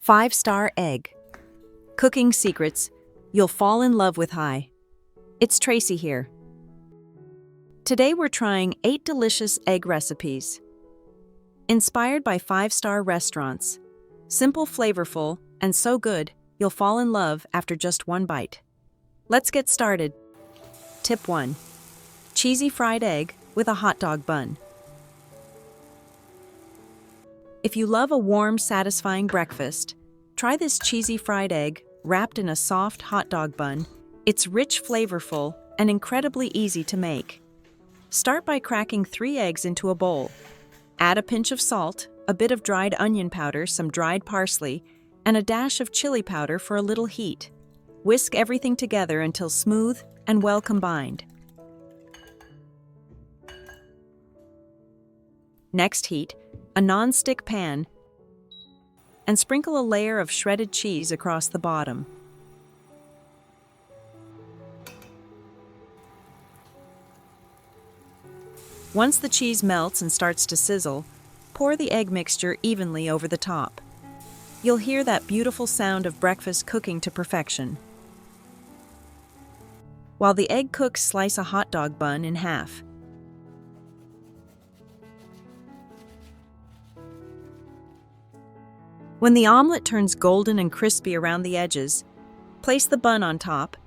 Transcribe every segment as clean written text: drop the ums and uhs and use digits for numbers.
5-star egg. Cooking secrets you'll fall in love with. Hi, it's Tracy here. Today we're trying 8 delicious egg recipes. Inspired by 5-star restaurants. Simple, flavorful, and so good, you'll fall in love after just one bite. Let's get started. Tip 1. Cheesy fried egg with a hot dog bun. If you love a warm, satisfying breakfast, try this cheesy fried egg wrapped in a soft hot dog bun. It's rich, flavorful, and incredibly easy to make. Start by cracking 3 eggs into a bowl. Add a pinch of salt, a bit of dried onion powder, some dried parsley, and a dash of chili powder for a little heat. Whisk everything together until smooth and well combined. Next, heat a non-stick pan and sprinkle a layer of shredded cheese across the bottom. Once the cheese melts and starts to sizzle, pour the egg mixture evenly over the top. You'll hear that beautiful sound of breakfast cooking to perfection. While the egg cooks, slice a hot dog bun in half. When the omelette turns golden and crispy around the edges, place the bun on top.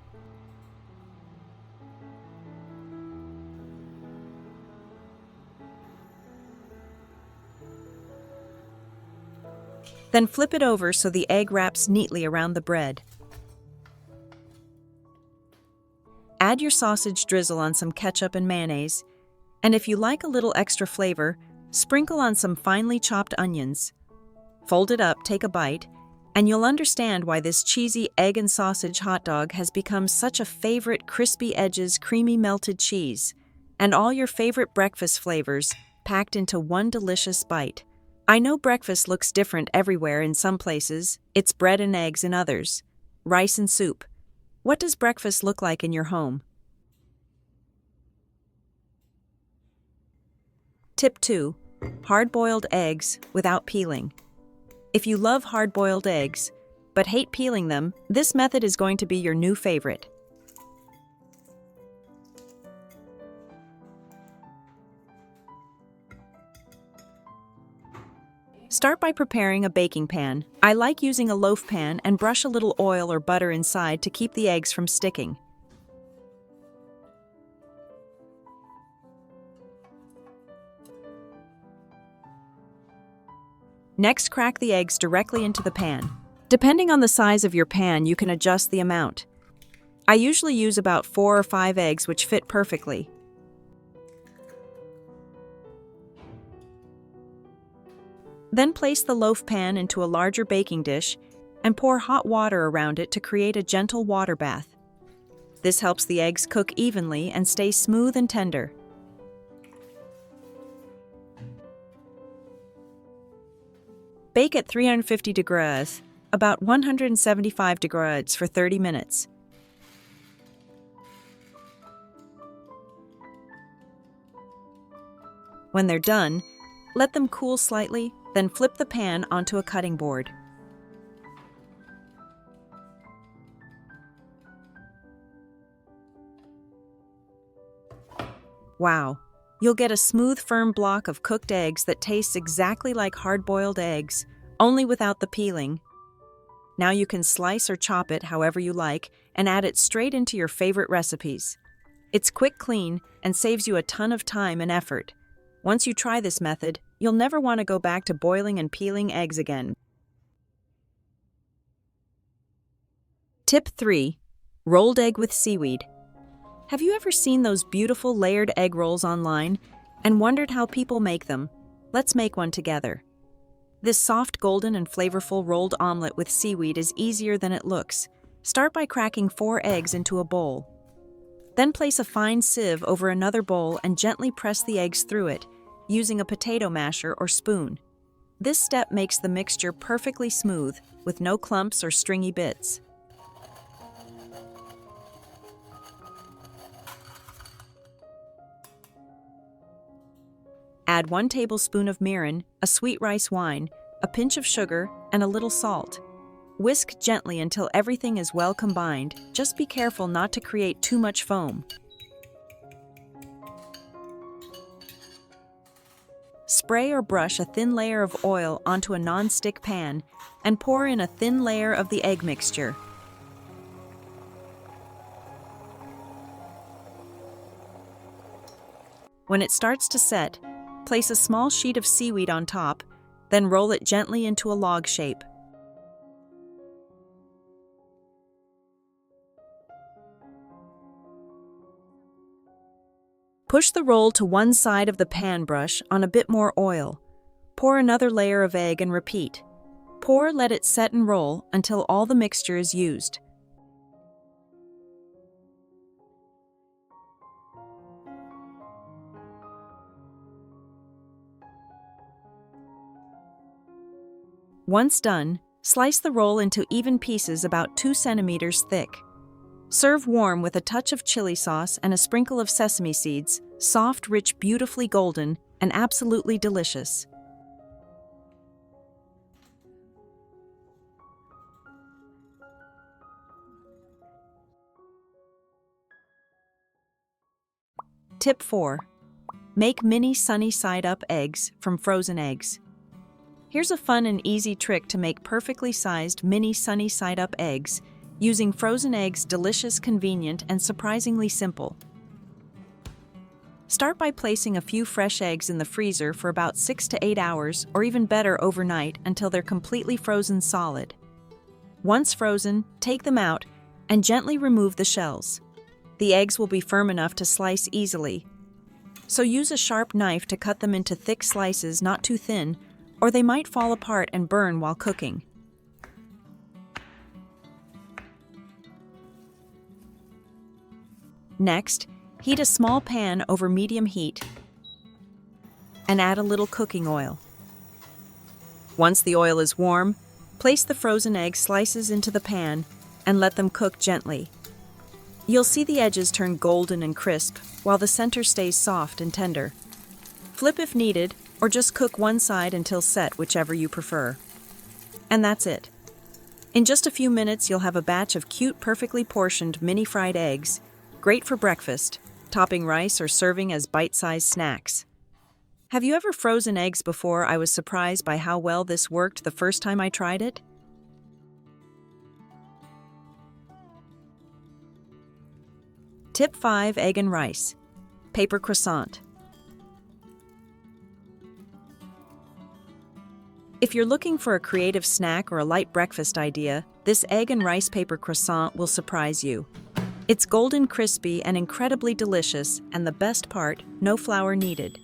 Then flip it over so the egg wraps neatly around the bread. Add your sausage drizzle on some ketchup and mayonnaise, and if you like a little extra flavor, sprinkle on some finely chopped onions. Fold it up, take a bite, and you'll understand why this cheesy egg and sausage hot dog has become such a favorite. Crispy edges, creamy melted cheese, and all your favorite breakfast flavors packed into one delicious bite. I know breakfast looks different everywhere. In some places, it's bread and eggs. In others, rice and soup. What does breakfast look like in your home? Tip 2. Hard-boiled eggs without peeling. If you love hard-boiled eggs, but hate peeling them, this method is going to be your new favorite. Start by preparing a baking pan. I like using a loaf pan and brush a little oil or butter inside to keep the eggs from sticking. Next, crack the eggs directly into the pan. Depending on the size of your pan, you can adjust the amount. I usually use about 4 or 5 eggs, which fit perfectly. Then place the loaf pan into a larger baking dish and pour hot water around it to create a gentle water bath. This helps the eggs cook evenly and stay smooth and tender. Bake at 350 degrees, about 175 degrees for 30 minutes. When they're done, let them cool slightly, then flip the pan onto a cutting board. Wow! You'll get a smooth, firm block of cooked eggs that tastes exactly like hard-boiled eggs, only without the peeling. Now you can slice or chop it however you like and add it straight into your favorite recipes. It's quick, clean, and saves you a ton of time and effort. Once you try this method, you'll never want to go back to boiling and peeling eggs again. Tip 3. Rolled egg with seaweed. Have you ever seen those beautiful layered egg rolls online and wondered how people make them? Let's make one together. This soft, golden, and flavorful rolled omelette with seaweed is easier than it looks. Start by cracking 4 eggs into a bowl. Then place a fine sieve over another bowl and gently press the eggs through it, using a potato masher or spoon. This step makes the mixture perfectly smooth, with no clumps or stringy bits. Add 1 tablespoon of mirin, a sweet rice wine, a pinch of sugar, and a little salt. Whisk gently until everything is well combined. Just be careful not to create too much foam. Spray or brush a thin layer of oil onto a non-stick pan and pour in a thin layer of the egg mixture. When it starts to set, place a small sheet of seaweed on top, then roll it gently into a log shape. Push the roll to one side of the pan brush on a bit more oil. Pour another layer of egg and repeat. Pour, let it set and roll until all the mixture is used. Once done, slice the roll into even pieces about 2 centimeters thick. Serve warm with a touch of chili sauce and a sprinkle of sesame seeds, soft, rich, beautifully golden, and absolutely delicious. Tip 4. Make mini sunny side-up eggs from frozen eggs. Here's a fun and easy trick to make perfectly sized mini sunny side-up eggs, using frozen eggs. Delicious, convenient, and surprisingly simple. Start by placing a few fresh eggs in the freezer for about 6 to 8 hours, or even better, overnight, until they're completely frozen solid. Once frozen, take them out and gently remove the shells. The eggs will be firm enough to slice easily. So use a sharp knife to cut them into thick slices, not too thin, or they might fall apart and burn while cooking. Next, heat a small pan over medium heat and add a little cooking oil. Once the oil is warm, place the frozen egg slices into the pan and let them cook gently. You'll see the edges turn golden and crisp, while the center stays soft and tender. Flip if needed, or just cook one side until set, whichever you prefer. And that's it. In just a few minutes, you'll have a batch of cute, perfectly portioned mini fried eggs, great for breakfast, topping rice, or serving as bite-sized snacks. Have you ever frozen eggs before? I was surprised by how well this worked the first time I tried it. Tip 5. Egg and rice. Paper croissant. If you're looking for a creative snack or a light breakfast idea, this egg and rice paper croissant will surprise you. It's golden crispy and incredibly delicious, and the best part, no flour needed.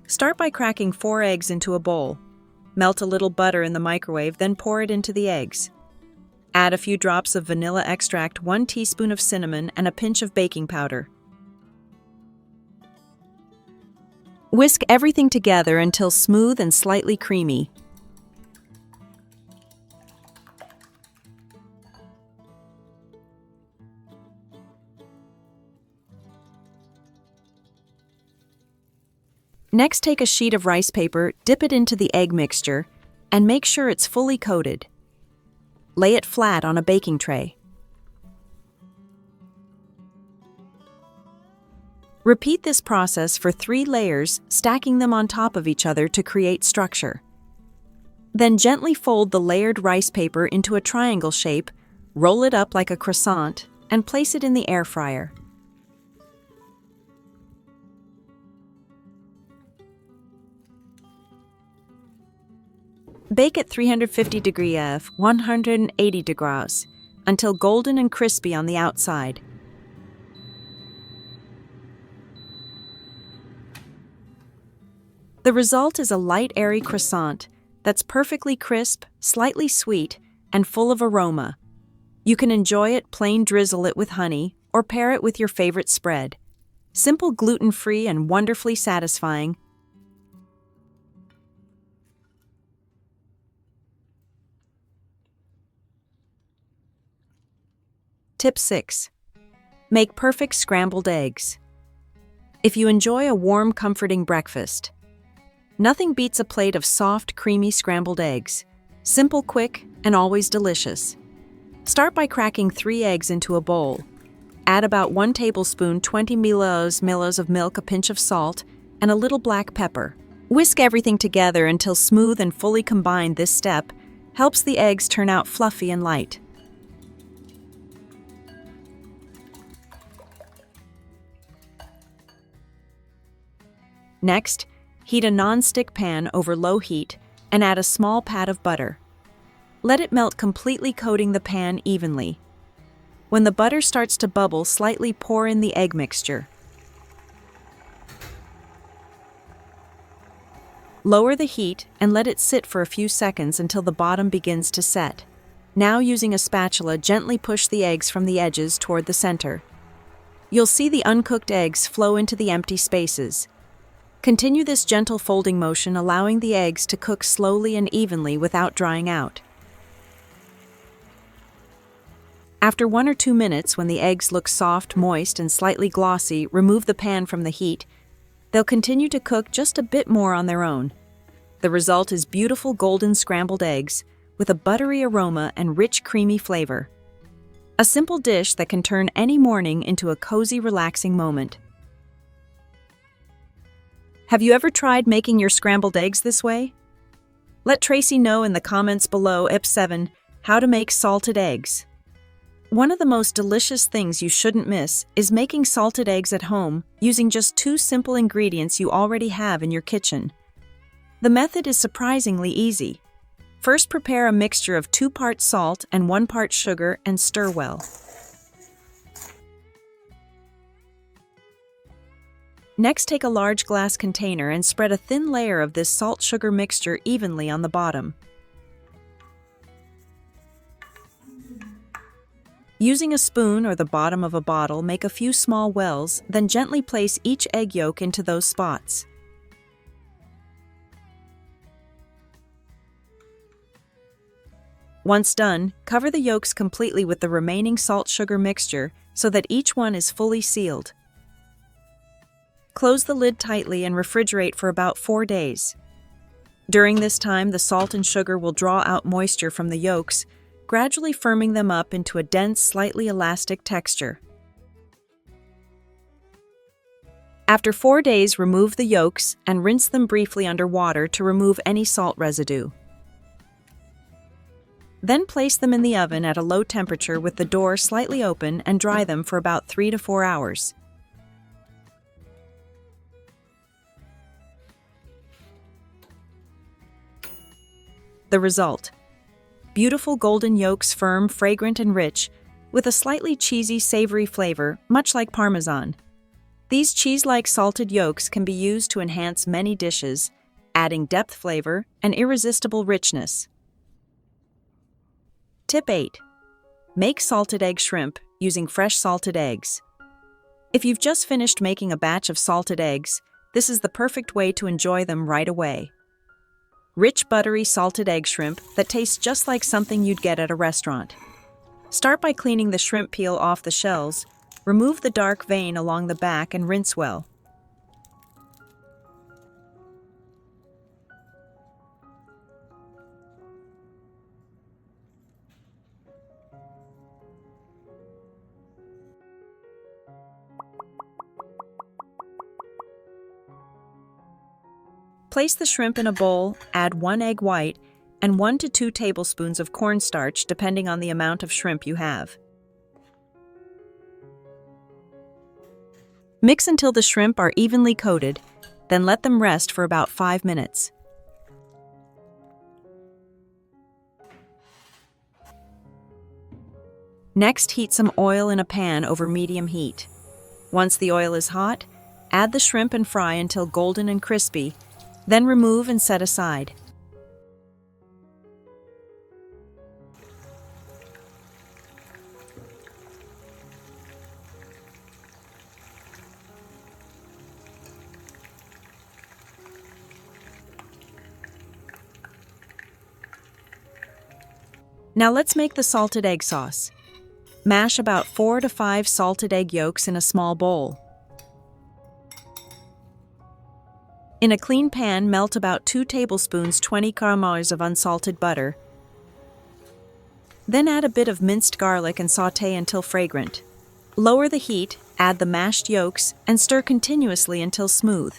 Start by cracking 4 eggs into a bowl. Melt a little butter in the microwave, then pour it into the eggs. Add a few drops of vanilla extract, 1 teaspoon of cinnamon, and a pinch of baking powder. Whisk everything together until smooth and slightly creamy. Next, take a sheet of rice paper, dip it into the egg mixture, and make sure it's fully coated. Lay it flat on a baking tray. Repeat this process for 3 layers, stacking them on top of each other to create structure. Then gently fold the layered rice paper into a triangle shape, roll it up like a croissant, and place it in the air fryer. Bake at 350 degrees F, 180 degrees, until golden and crispy on the outside. The result is a light, airy croissant that's perfectly crisp, slightly sweet, and full of aroma. You can enjoy it plain, drizzle it with honey, or pair it with your favorite spread. Simple, gluten-free, and wonderfully satisfying. Tip 6. Make perfect scrambled eggs. if you enjoy a warm, comforting breakfast. Nothing beats a plate of soft, creamy scrambled eggs. Simple, quick, and always delicious. Start by cracking 3 eggs into a bowl. Add about 1 tablespoon 20 ml of milk, a pinch of salt, and a little black pepper. Whisk everything together until smooth and fully combined. This step helps the eggs turn out fluffy and light. Next, heat a non-stick pan over low heat and add a small pat of butter. Let it melt completely, coating the pan evenly. When the butter starts to bubble, slightly pour in the egg mixture. Lower the heat and let it sit for a few seconds until the bottom begins to set. Now, using a spatula, gently push the eggs from the edges toward the center. You'll see the uncooked eggs flow into the empty spaces. Continue this gentle folding motion, allowing the eggs to cook slowly and evenly without drying out. After 1 or 2 minutes, when the eggs look soft, moist, and slightly glossy, remove the pan from the heat. They'll continue to cook just a bit more on their own. The result is beautiful golden scrambled eggs with a buttery aroma and rich, creamy flavor. A simple dish that can turn any morning into a cozy, relaxing moment. Have you ever tried making your scrambled eggs this way? Let Tracy know in the comments below. Ep 7, how to make salted eggs. One of the most delicious things you shouldn't miss is making salted eggs at home using just 2 simple ingredients you already have in your kitchen. The method is surprisingly easy. First, prepare a mixture of 2 parts salt and 1 part sugar and stir well. Next, take a large glass container and spread a thin layer of this salt-sugar mixture evenly on the bottom. Using a spoon or the bottom of a bottle, make a few small wells, then gently place each egg yolk into those spots. Once done, cover the yolks completely with the remaining salt-sugar mixture so that each one is fully sealed. Close the lid tightly and refrigerate for about 4 days. During this time, the salt and sugar will draw out moisture from the yolks, gradually firming them up into a dense, slightly elastic texture. After 4 days, remove the yolks and rinse them briefly under water to remove any salt residue. Then place them in the oven at a low temperature with the door slightly open and dry them for about 3 to 4 hours. The result: beautiful golden yolks, firm, fragrant, and rich, with a slightly cheesy, savory flavor, much like Parmesan. These cheese-like salted yolks can be used to enhance many dishes, adding depth, flavor, and irresistible richness. Tip 8. Make salted egg shrimp using fresh salted eggs. If you've just finished making a batch of salted eggs, this is the perfect way to enjoy them right away. Rich, buttery salted egg shrimp that tastes just like something you'd get at a restaurant. Start by cleaning the shrimp peel off the shells, remove the dark vein along the back, and rinse well. Place the shrimp in a bowl, add 1 egg white, and 1 to 2 tablespoons of cornstarch depending on the amount of shrimp you have. Mix until the shrimp are evenly coated, then let them rest for about 5 minutes. Next, heat some oil in a pan over medium heat. Once the oil is hot, add the shrimp and fry until golden and crispy, then remove and set aside. Now let's make the salted egg sauce. Mash about 4 to 5 salted egg yolks in a small bowl. In a clean pan, melt about 2 tablespoons 20 caramels of unsalted butter. Then add a bit of minced garlic and sauté until fragrant. Lower the heat, add the mashed yolks, and stir continuously until smooth.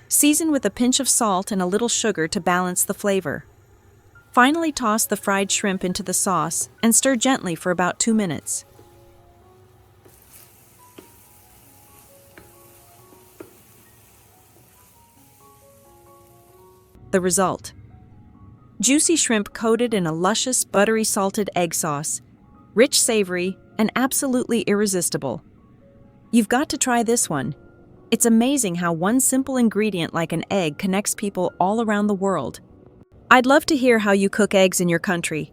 Season with a pinch of salt and a little sugar to balance the flavor. Finally, toss the fried shrimp into the sauce and stir gently for about 2 minutes. The result: juicy shrimp coated in a luscious, buttery salted egg sauce, rich, savory, and absolutely irresistible. You've got to try this one. It's amazing how one simple ingredient like an egg connects people all around the world. I'd love to hear how you cook eggs in your country.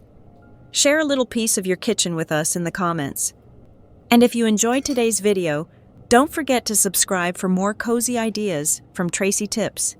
Share a little piece of your kitchen with us in the comments. And if you enjoyed today's video, don't forget to subscribe for more cozy ideas from Tracy Tips.